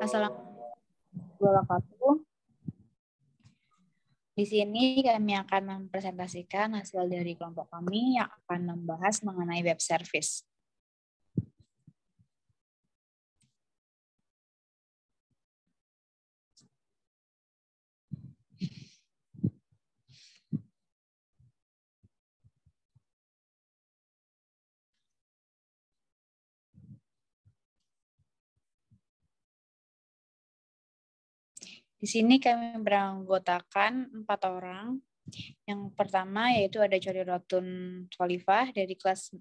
Assalamualaikum warahmatullahi wabarakatuh. Di sini kami akan mempresentasikan hasil dari kelompok kami yang akan membahas mengenai web service. Di sini kami beranggotakan 4 orang. Yang pertama yaitu ada Cori Rotun Khalifah dari kelas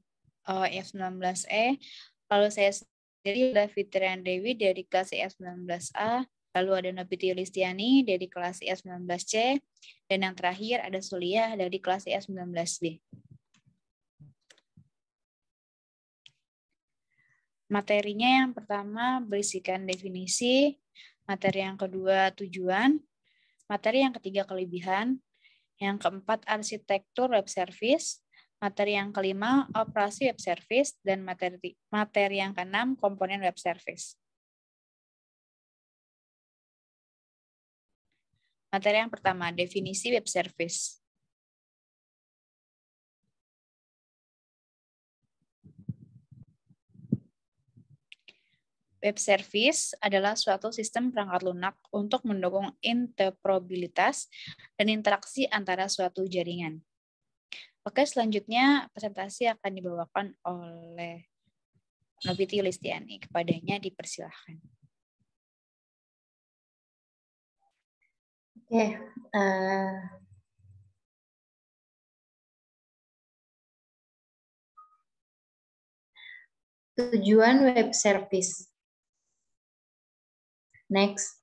F19E. Lalu saya sendiri ada Fitrian Dewi dari kelas F19A. Lalu ada Nabiti Listiani dari kelas F19C. Dan yang terakhir ada Suliah dari kelas F19B. Materinya yang pertama berisikan definisi, materi yang kedua tujuan, materi yang ketiga kelebihan, yang keempat arsitektur web service, materi yang kelima operasi web service, dan materi yang keenam komponen web service. Materi yang pertama, definisi web service. Web service adalah suatu sistem perangkat lunak untuk mendukung interoperabilitas dan interaksi antara suatu jaringan. Oke, selanjutnya presentasi akan dibawakan oleh Nabiti Listiani. Kepadanya dipersilahkan. Oke, tujuan web service. Next.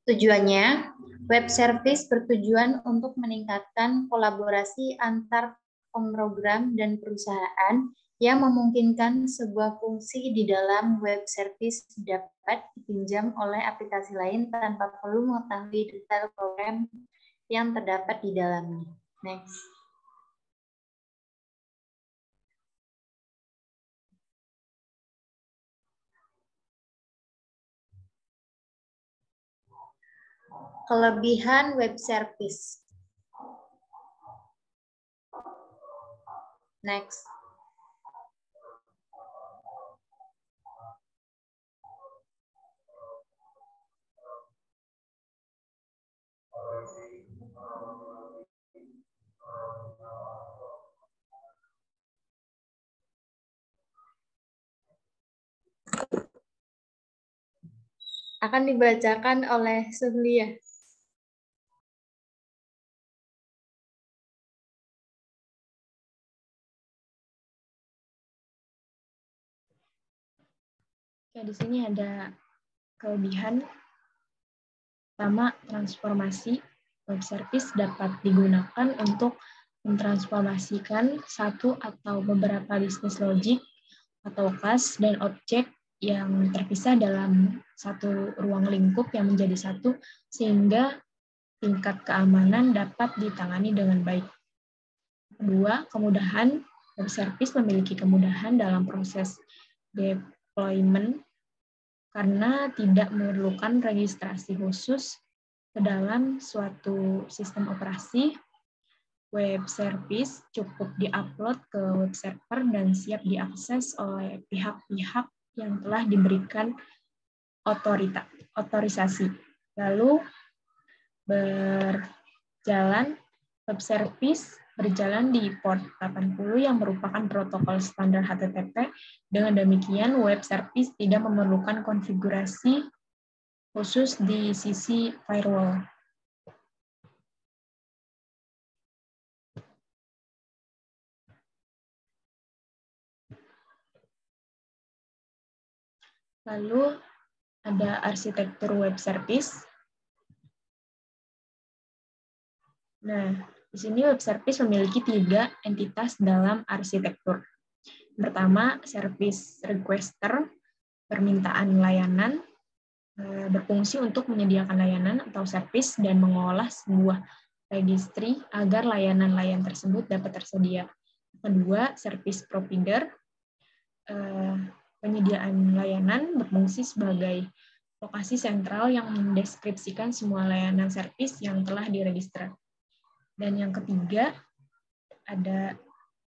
Tujuannya, web service bertujuan untuk meningkatkan kolaborasi antar pemrogram dan perusahaan yang memungkinkan sebuah fungsi di dalam web service dapat dipinjam oleh aplikasi lain tanpa perlu mengetahui detail program yang terdapat di dalamnya. Next. Kelebihan web service. Next. Akan dibacakan oleh Suhliah. Oke, di sini ada kelebihan. Pertama, transformasi web service dapat digunakan untuk mentransformasikan satu atau beberapa bisnis logik atau kelas dan objek yang terpisah dalam satu ruang lingkup yang menjadi satu, sehingga tingkat keamanan dapat ditangani dengan baik. Kedua, kemudahan. Web service memiliki kemudahan dalam proses deployment karena tidak memerlukan registrasi khusus ke dalam suatu sistem operasi. Web service cukup diupload ke web server dan siap diakses oleh pihak-pihak yang telah diberikan otorisasi. Lalu web service berjalan di port 80 yang merupakan protokol standar HTTP. Dengan demikian, web service tidak memerlukan konfigurasi khusus di sisi firewall. Lalu ada arsitektur web service. Nah, di sini web service memiliki 3 entitas dalam arsitektur. Pertama, service requester, permintaan layanan, berfungsi untuk menyediakan layanan atau service dan mengolah sebuah registry agar layanan-layanan tersebut dapat tersedia. Kedua, service provider, penyediaan layanan berfungsi sebagai lokasi sentral yang mendeskripsikan semua layanan servis yang telah diregister. Dan yang ketiga, ada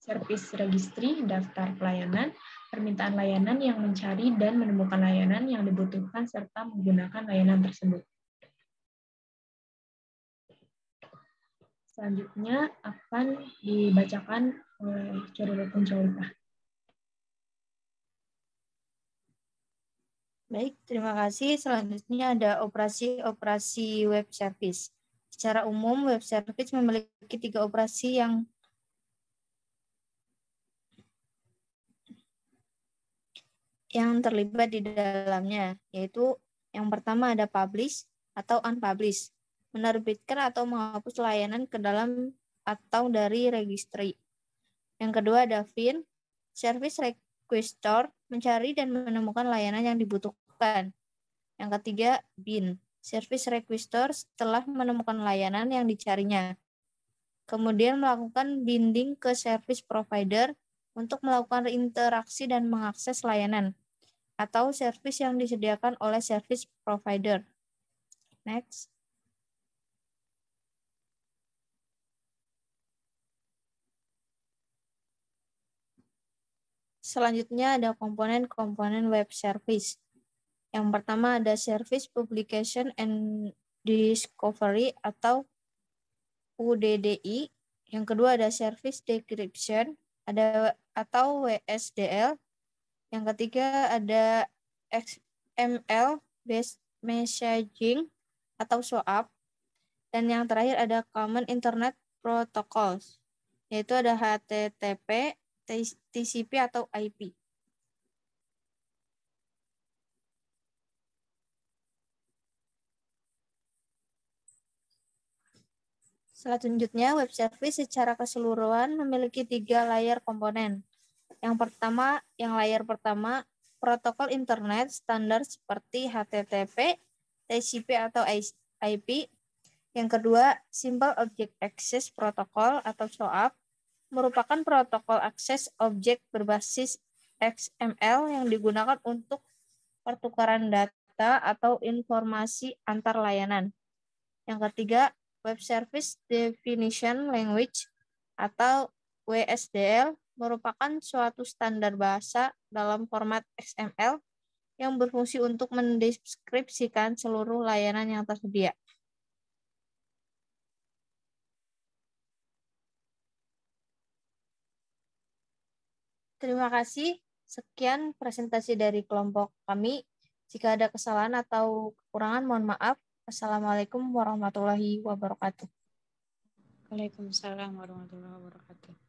service registry, daftar pelayanan, permintaan layanan yang mencari dan menemukan layanan yang dibutuhkan serta menggunakan layanan tersebut. Selanjutnya akan dibacakan oleh Corilotun Corilpa. Baik, terima kasih. Selanjutnya ada operasi web service. Secara umum, web service memiliki 3 operasi yang terlibat di dalamnya, yaitu yang pertama ada publish atau unpublish, menerbitkan atau menghapus layanan ke dalam atau dari registry. Yang kedua ada fin, service requester, mencari dan menemukan layanan yang dibutuhkan. Yang ketiga bin, service requester setelah menemukan layanan yang dicarinya. Kemudian melakukan binding ke service provider untuk melakukan interaksi dan mengakses layanan atau service yang disediakan oleh service provider. Next. Selanjutnya ada komponen-komponen web service. Yang pertama ada service publication and discovery atau UDDI. Yang kedua ada service description atau WSDL. Yang ketiga ada XML based messaging atau SOAP. Dan yang terakhir ada Common Internet Protocols, yaitu ada HTTP, TCP atau IP. Selanjutnya, web service secara keseluruhan memiliki 3 layer komponen. Yang layar pertama, protokol internet standar seperti HTTP, TCP atau IP. Yang kedua, Simple Object Access Protocol atau SOAP, merupakan protokol akses objek berbasis XML yang digunakan untuk pertukaran data atau informasi antar layanan. Yang ketiga, Web Service Definition Language atau WSDL merupakan suatu standar bahasa dalam format XML yang berfungsi untuk mendeskripsikan seluruh layanan yang tersedia. Terima kasih. Sekian presentasi dari kelompok kami. Jika ada kesalahan atau kekurangan, mohon maaf. Assalamualaikum warahmatullahi wabarakatuh. Waalaikumsalam warahmatullahi wabarakatuh.